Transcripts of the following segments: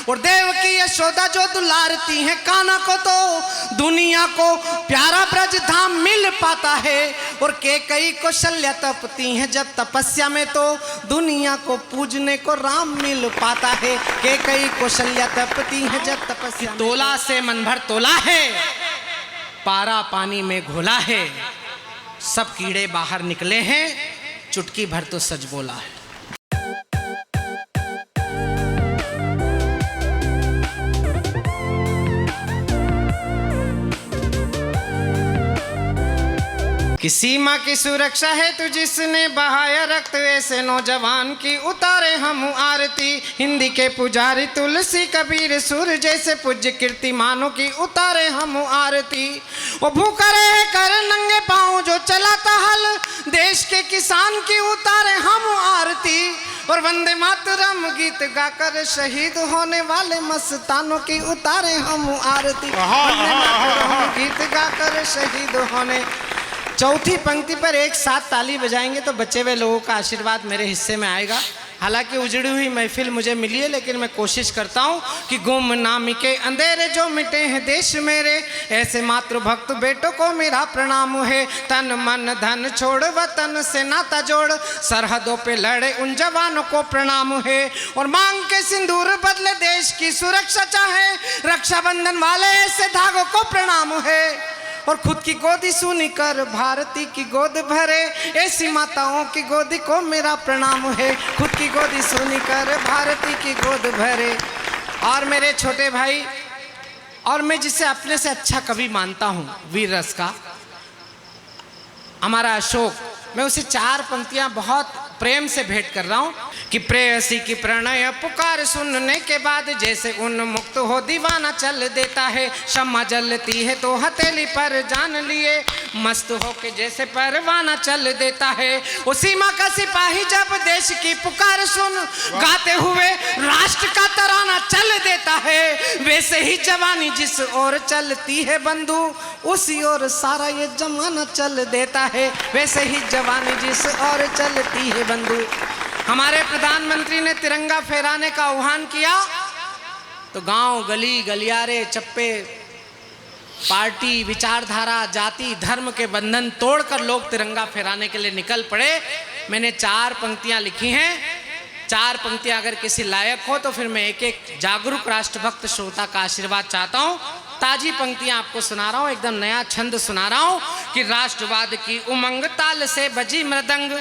और देवकी यशोदा जो दुलारती हैं कान्हा को, तो दुनिया को प्यारा ब्रज धाम मिल पाता है। और कैकेयी कौशल्या तपती हैं जब तपस्या में, तो दुनिया को पूजने को राम मिल पाता है। कैकेयी कौशल्या तपती हैं जब तपस्या में, तोला से मन भर तोला है, पारा पानी में घोला है, सब कीड़े बाहर निकले हैं, चुटकी भर तो सच बोला है। कि सीमा की सुरक्षा है तू जिसने बहाया रक्त, ऐसे नौजवान की उतारे हम आरती। हिंदी के पुजारी तुलसी कबीर सुर जैसे पूज्य कीर्तिमानों की उतारे हम आरती। वो भूखा रहे कर नंगे पाँव जो चलाता हल, देश के किसान की उतारे हम आरती। और वंदे मातरम गीत गाकर शहीद होने वाले मस्तानों की उतारे हम आरती। वंदे मातरम गीत गाकर शहीद होने। चौथी पंक्ति पर एक साथ ताली बजाएंगे तो बचे हुए लोगों का आशीर्वाद मेरे हिस्से में आएगा। हालांकि उजड़ी हुई महफिल मुझे मिली है, लेकिन मैं कोशिश करता हूँ कि गुमनामी के अंधेरे जो मिटे हैं देश मेरे, ऐसे मातृभक्त बेटों को मेरा प्रणाम है। तन मन धन छोड़ वतन से नाता जोड़, सरहदों पे लड़े उन जवानों को प्रणाम है। और मांग के सिंदूर बदले देश की सुरक्षा चाहे, रक्षाबंधन वाले ऐसे धागों को प्रणाम है। और खुद की गोदी सुनी कर भारती की गोद भरे, ऐसी माताओं की गोदी को मेरा प्रणाम है। खुद की गोदी सुनी कर भारती की गोद भरे। और मेरे छोटे भाई, और मैं जिसे अपने से अच्छा कवि मानता हूँ वीर रस का, हमारा अशोक, मैं उसे 4 पंक्तियां बहुत प्रेम से भेंट कर रहा हूँ कि प्रेयसी की प्रणय पुकार सुनने के बाद, जैसे उन्मुक्त हो दीवाना चल देता है। शम्मा जलती है तो हथेली पर जान लिए, मस्त हो के जैसे परवाना चल देता है। वो सीमा का सिपाही जब देश की पुकार सुन, गाते हुए राष्ट्र का तराना चल देता है। वैसे ही जवानी जिस ओर चलती है बंधु, उसी ओर सारा ये जमाना चल देता है। वैसे ही जवानी जिस ओर चलती है बंधु। हमारे प्रधानमंत्री ने तिरंगा फहराने का आह्वान किया तो गांव गली गलियारे चप्पे, पार्टी विचारधारा जाति धर्म के बंधन तोड़कर लोग तिरंगा फहराने के लिए निकल पड़े। मैंने 4 पंक्तियां लिखी हैं। 4 पंक्तियां अगर किसी लायक हो तो फिर मैं एक एक जागरूक राष्ट्रभक्त श्रोता का आशीर्वाद चाहता हूं। ताजी पंक्तियां आपको सुना रहा हूं, एकदम नया छंद सुना रहा हूं कि राष्ट्रवाद की उमंग ताल से बजी मृदंग,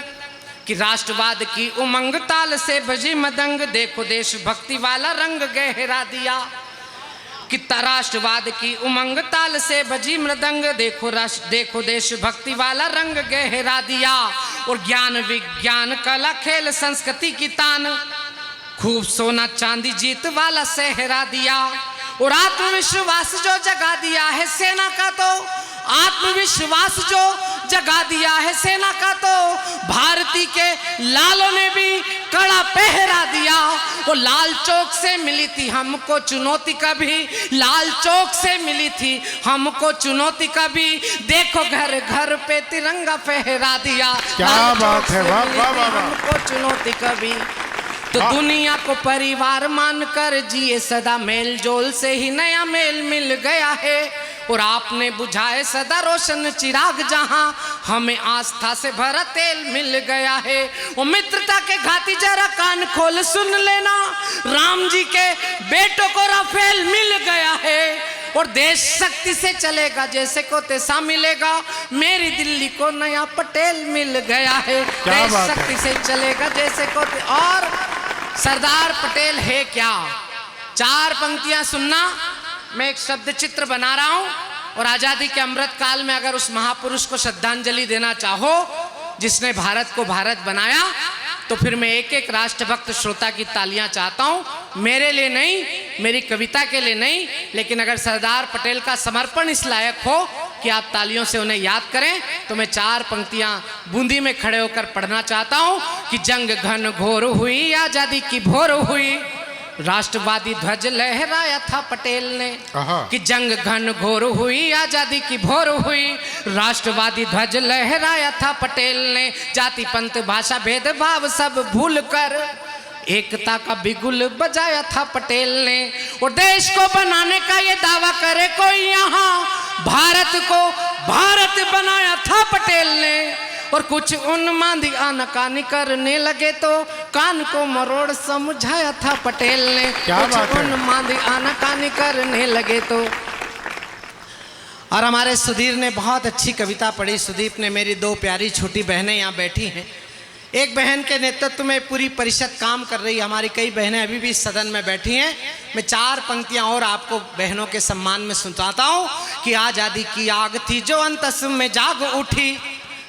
कि राष्ट्रवाद की उमंग ताल से बजी मदंग, देखो देशभक्ति वाला रंग गहरा दिया। कि राष्ट्रवाद की उमंग ताल से बजी मृदंग, देखो देशभक्ति वाला रंग गहरा दिया। और ज्ञान विज्ञान कला खेल संस्कृति की तान, खूब सोना चांदी जीत वाला सहरा दिया। और आत्मविश्वास जो जगा दिया है सेना का, तो आत्मविश्वास जो जगा दिया है सेना का, तो भारती के लालों ने भी कड़ा पहरा दिया। वो लाल चौक से मिली थी हमको चुनौती कभी, लाल चौक से मिली थी हमको चुनौती कभी, देखो घर घर पे तिरंगा फहरा दिया। क्या बात है, वाह वाह वाह। हमको चुनौती कभी, तो दुनिया को परिवार मानकर जिए सदा, मेल जोल से ही नया मेल मिल गया है। और आपने बुझाए सदा रोशन चिराग, जहां हमें आस्था से भरा तेल मिल गया है। वो मित्रता के घाती जरा कान खोल सुन लेना, राम जी के बेटों को राफेल मिल गया है। और देश शक्ति से चलेगा जैसे को तैसा मिलेगा, मेरी दिल्ली को नया पटेल मिल गया है। देश शक्ति से चलेगा जैसे को, और सरदार पटेल है क्या। 4 पंक्तियां सुनना, मैं एक शब्द चित्र बना रहा हूं। और आजादी के अमृत काल में अगर उस महापुरुष को श्रद्धांजलि देना चाहो जिसने भारत को भारत बनाया, तो फिर मैं एक एक राष्ट्रभक्त श्रोता की तालियां चाहता हूं। मेरे लिए नहीं, मेरी कविता के लिए नहीं, लेकिन अगर सरदार पटेल का समर्पण इस लायक हो कि आप तालियों से उन्हें याद करें, तो मैं 4 पंक्तियां बूंदी में खड़े होकर पढ़ना चाहता हूं कि जंग घन घोर हुई, आजादी की भोर हुई, राष्ट्रवादी ध्वज लहराया था पटेल ने। कि जंग घन घोर हुई, आजादी की भोर हुई, राष्ट्रवादी ध्वज लहराया था पटेल ने। जाति पंथ भाषा भेदभाव सब भूल कर, एकता का बिगुल बजाया था पटेल ने। और देश को बनाने का ये दावा करे कोई यहाँ, भारत को भारत बनाया था पटेल ने। और कुछ उन्मादी आनाकानी करने लगे तो कान को मरोड़ समझाया था पटेल ने। क्या कुछ बात है? उन्मादी आनाकानी करने लगे तो। और हमारे सुधीर ने बहुत अच्छी कविता पढ़ी। सुदीप ने, मेरी दो प्यारी छोटी बहनें यहाँ बैठी हैं। एक बहन के नेतृत्व में पूरी परिषद काम कर रही है। हमारी कई बहनें अभी भी सदन में बैठी हैं। मैं 4 पंक्तियां और आपको बहनों के सम्मान में सुनाता हूँ कि आज़ादी की आग थी जो अंतस में जाग उठी,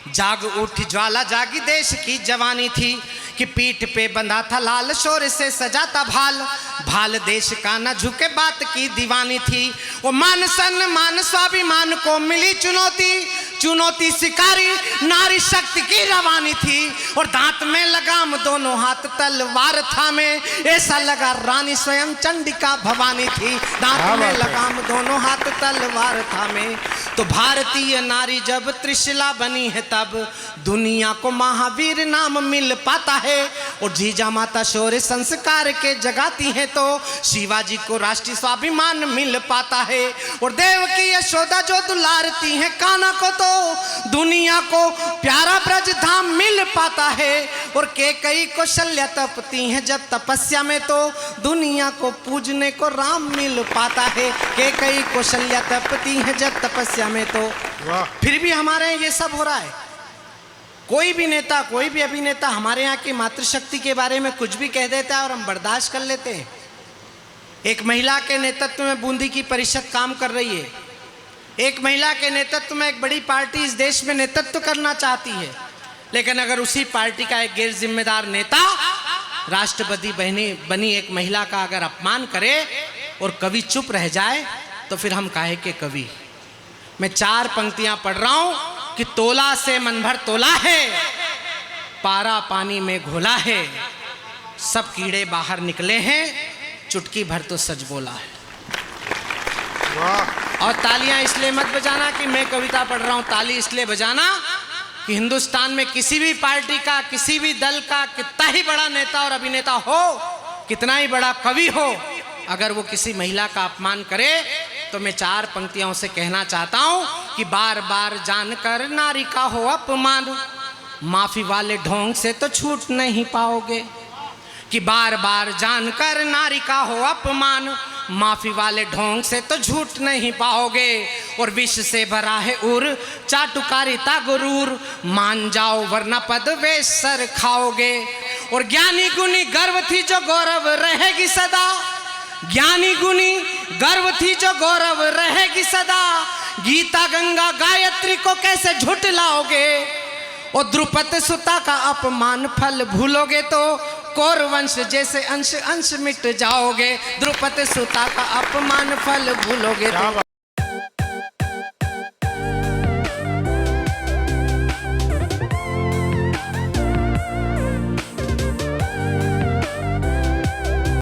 जाग उठी ज्वाला जागी देश की जवानी थी। कि पीठ पे बंधा था लाल शोर से सजा था भाल, भाल देश का न झुके बात की दीवानी थी। वो मान सम्मान स्वाभिमान को मिली चुनौती, चुनौती शिकारी नारी शक्ति की रवानी थी। और दांत में लगाम दोनों हाथ तलवार थामे, ऐसा लगा रानी स्वयं चंडिका भवानी थी। दांत में लगाम दोनों हाथ तलवार थामे। तो भारतीय नारी जब त्रिशिला बनी है तब दुनिया को महावीर नाम मिल पाता है। और जीजा माता शौर्य संस्कार के जगाती है तो शिवाजी को राष्ट्रीय स्वाभिमान मिल पाता है। और देव की यशोदा जो दुलारती है कान्हा को तो दुनिया को प्यारा ब्रज धाम मिल पाता है। और कई कौशल्या तपती हैं जब तपस्या में तो दुनिया को पूजने को राम मिल पाता है। कई कौशल्या तपती हैं जब तपस्या में तो। फिर भी हमारे यहाँ ये सब हो रहा है। कोई भी नेता, कोई भी अभिनेता हमारे यहाँ की मातृशक्ति के बारे में कुछ भी कह देता है और हम बर्दाश्त कर लेते हैं। एक महिला के नेतृत्व में बूंदी की परिषद काम कर रही है। एक महिला के नेतृत्व में एक बड़ी पार्टी इस देश में नेतृत्व करना चाहती है। लेकिन अगर उसी पार्टी का एक गैर जिम्मेदार नेता राष्ट्रपति बनी एक महिला का अगर अपमान करे और कवि चुप रह जाए तो फिर हम काहे के कवि। मैं 4 पंक्तियां पढ़ रहा हूं कि तोला से मन भर तोला है, पारा पानी में घोला है, सब कीड़े बाहर निकले हैं, चुटकी भर तो सच बोला है। और तालियां इसलिए मत बजाना कि मैं कविता पढ़ रहा हूं, ताली इसलिए बजाना कि हिंदुस्तान में किसी भी पार्टी का, किसी भी दल का कितना ही बड़ा नेता और अभिनेता हो, कितना ही बड़ा कवि हो, अगर वो किसी महिला का अपमान करे तो मैं 4 पंक्तियों से कहना चाहता हूं कि बार बार जानकर नारी का हो अपमान, माफी वाले ढोंग से तो छूट नहीं पाओगे। कि बार बार जानकर नारी का हो अपमान, माफी वाले ढोंग से तो झूठ नहीं पाओगे। और विष से भरा है उर चाटुकारिता गुरूर, मान जाओ वरना पद वे सर खाओगे। और ज्ञानी गुनी गर्व थी जो गौरव रहेगी सदा, ज्ञानी गुनी गर्व थी जो गौरव रहेगी सदा। गीता गंगा गायत्री को कैसे झुठलाओगे। और द्रुपद सुता का अपमान फल भूलोगे तो कौरवंश जैसे अंश अंश मिट जाओगे। द्रुपद सुता का अपमान फल भूलोगे तो